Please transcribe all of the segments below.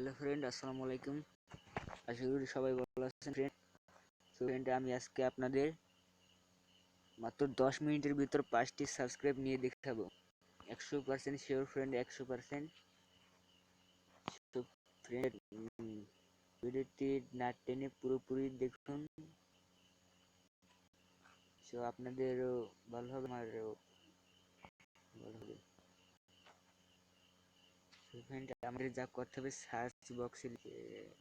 Hello friend, আসসালামু আলাইকুম। আশা করি সবাই ভালো আছেন ফ্রেন্ড। সো ফ্রেন্ড, আমি আজকে আপনাদের মাত্র 10 মিনিটের ভিতর 5টি সাবস্ক্রাইব নিয়ে দেখাবো। 100% শিওর ফ্রেন্ড, 100%। তো ফ্রেন্ড, ভিডিওটি না টেনে পুরোপুরি দেখুন। সো আপনাদেরও ভালো হবে, আমারও ভালো হবে। সো ফ্রেন্ড, আমাদের যা করতে হবে, সার্চ বক্সে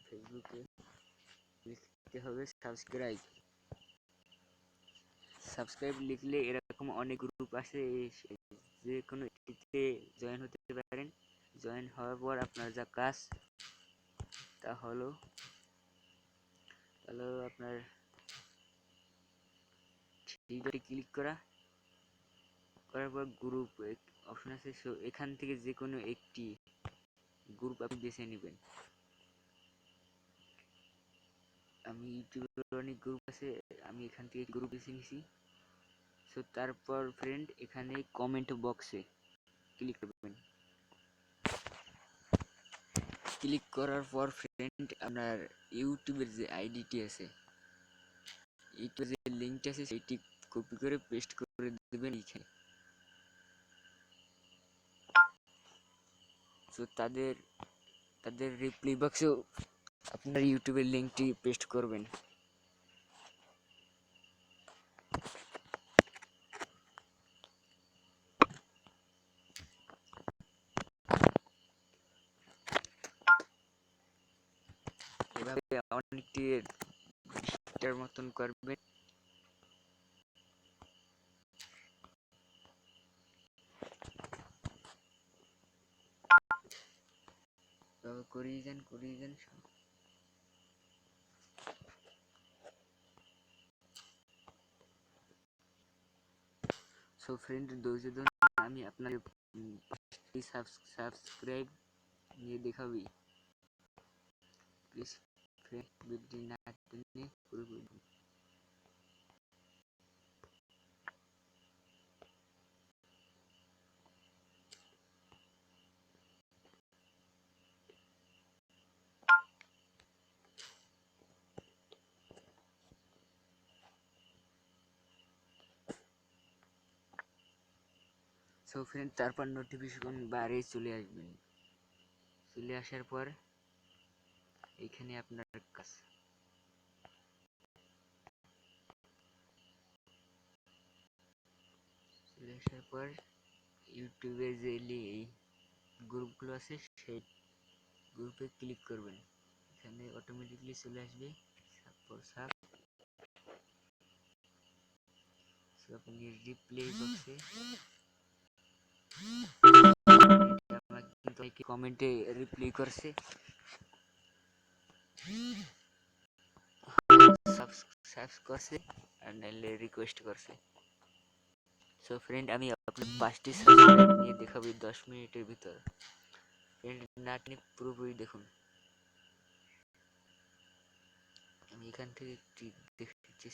ফেসবুকে লিখতে হবে সাবস্ক্রাইব লিখলে এরকম অনেক গ্রুপ আছে, যে কোনো একটিতে জয়েন হতে পারেন। জয়েন হওয়ার পর আপনার যা কাজ তা হলো আপনার থ্রি ক্লিক করার পর গ্রুপ অপশন আছে। সো এখান থেকে যে কোনো একটি গ্রুপ আপনি বেছে নেবেন। আমি ইউটিউবে অনেক গ্রুপ আছে, আমি এখান থেকে গ্রুপ বেছে নিছি। সো তারপর ফ্রেন্ড, এখানে কমেন্ট বক্সে ক্লিক করবেন। ক্লিক করার পর ফ্রেন্ড, আপনার ইউটিউবের যে আইডিটি আছে, ইউটিউবের যে লিঙ্কটি আছে, সেটি কপি করে পেস্ট করে দেবেন এখানে। তো তাদের রিপ্লাই বক্সেও আপনার ইউটিউবের লিঙ্কটি পেস্ট করবেন। এভাবে অনেকটি মতন করবেন। করিয়ে যান। সো ফ্রেন্ড, ধৈর্য ধরুন, আমি আপনাকে সাবস্ক্রাইব নিয়ে দেখাবি। প্লিজ ফ্রেন্ড, ভিডিওটি না টেনে পুরোপুরি। সো ফ্রেন্ড, তারপর নোটিফিকেশন বারে চলে আসবেন। চলে আসার পর এখানে আপনার কাজ চলে আসার পর ইউটিউবে যে গ্রুপগুলো আছে, সেই গ্রুপে ক্লিক করবেন। এখানে অটোমেটিকলি চলে আসবে আপনি রিপ্লাই বক্সে আমাকে কমেন্টে রিপ্লাই করছে, সাবস্ক্রাইব করছে আর নাইলে রিকোয়েস্ট করছে। সো ফ্রেন্ড, আমি আপনার 5টি সাবস্ক্রাইব নিয়ে দেখাবো 10 মিনিটের ভিতর। ফ্রেন্ড, না আপনি পুরোপুরি দেখুন। আমি এখান থেকে একটি দেখে দিচ্ছি।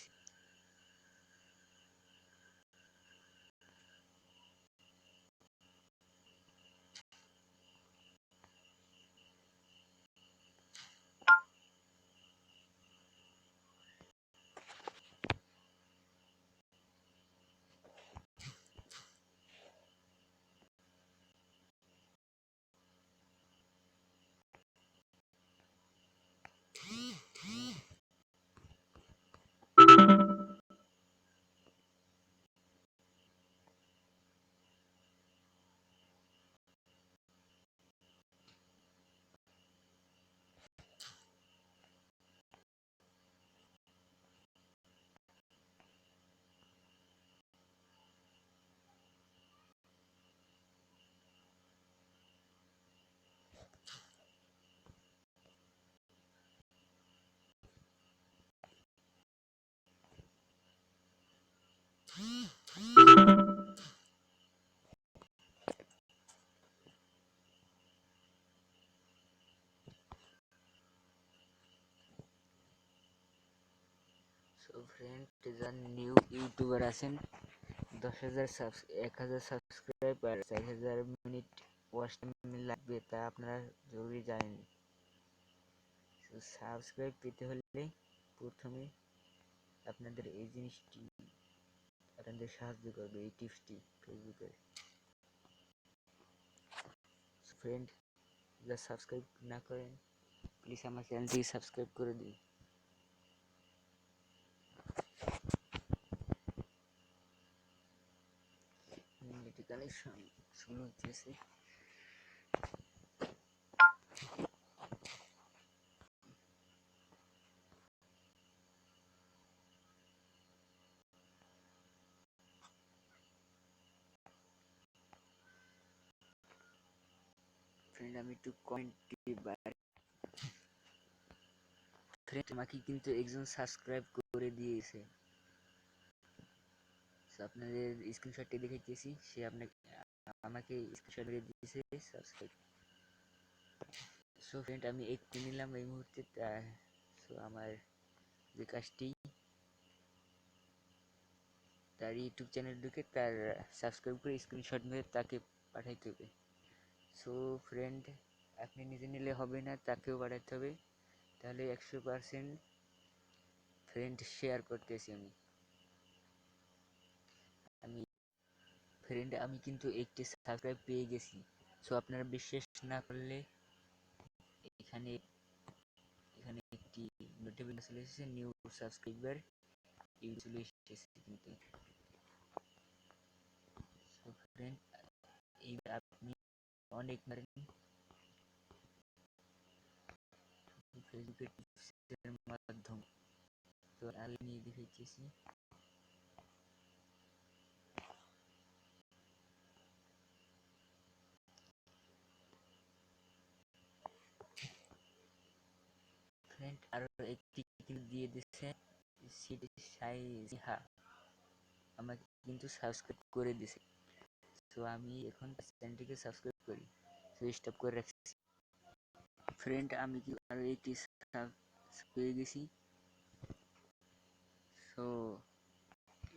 সো ফ্রেন্ড, যারা নিউ ইউটিউবার আছেন, 10,000 সাবস্ক্রাইব আর 4,000 মিনিট ওয়াচ টাইম লাগবে, তা আপনারা জরুরি জানেন। তো সাবস্ক্রাইব পেতে হলে প্রথমে আপনাদের এই জিনিসটি আপনাদের সাহায্য করবে, এই টিপসটি ফেসবুকের। ফ্রেন্ড, যারা সাবস্ক্রাইব না করেন প্লিজ আমার চ্যানেলটিকে সাবস্ক্রাইব করে দিন। এটি কানেকশন শুরু হচ্ছে। ফ্রেন্ড, আমি একটু কমেন্টটি ফ্রেন্ড, আমাকে কিন্তু একজন সাবস্ক্রাইব করে দিয়েছে। আপনাদের স্ক্রিনশটটি দেখাইতেছি, সে আপনাকে আমাকে স্ক্রিনশট দিয়ে দিয়েছে সাবস্ক্রাইব। সো ফ্রেন্ড, আমি একটু নিলাম এই মুহূর্তে। সো আমার যে কাজটি, তার ইউটিউব চ্যানেল ঢুকে তার সাবস্ক্রাইব করে স্ক্রিনশট মেরে তাকে পাঠাইতে হবে। সো ফ্রেন্ড, আপনি নিজে নিলে হবে না, তাকেও পাঠাতে হবে। তাহলে 100% ফ্রেন্ড শেয়ার করতেছি আমি ফ্রেন্ড, আমি কিন্তু একটি সাবস্ক্রাইব পেয়ে গেছি। সো আপনারা বিশ্বাস না করলে এখানে এখানে একটি নোটিফিকেশন চলে এসেছে, নিউ সাবস্ক্রাইবার চলে এসেছে কিন্তু। সো ফ্রেন্ড, এইবার আপনি অনেক ফেসবুকের টিপসের মাধ্যমে তো আগে নিয়ে দেখাইতেছি। ফ্রেন্ড, আরো একটি দিয়ে দিচ্ছে, সিটি সাইহা আমাকে কিন্তু সাবস্ক্রাইব করে দিছে। তো আমি এখন চ্যানেলটিকে সাবস্ক্রাইব করি, তো স্টপ করে রাখছি। ফ্রেন্ড, আমি কি আরো একটি পেয়ে গেছি। So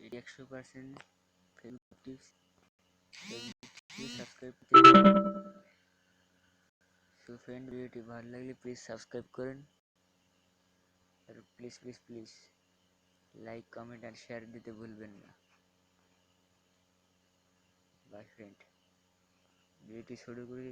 100% Facebook tips, subscribe. So friend, ভিডিওটি ভালো লাগলে প্লিজ সাবস্ক্রাইব করেন, আর please please please like, comment আর শেয়ার দিতে ভুলবেন না। বাই ফ্রেন্ড, ভিডিওটি শুরু করে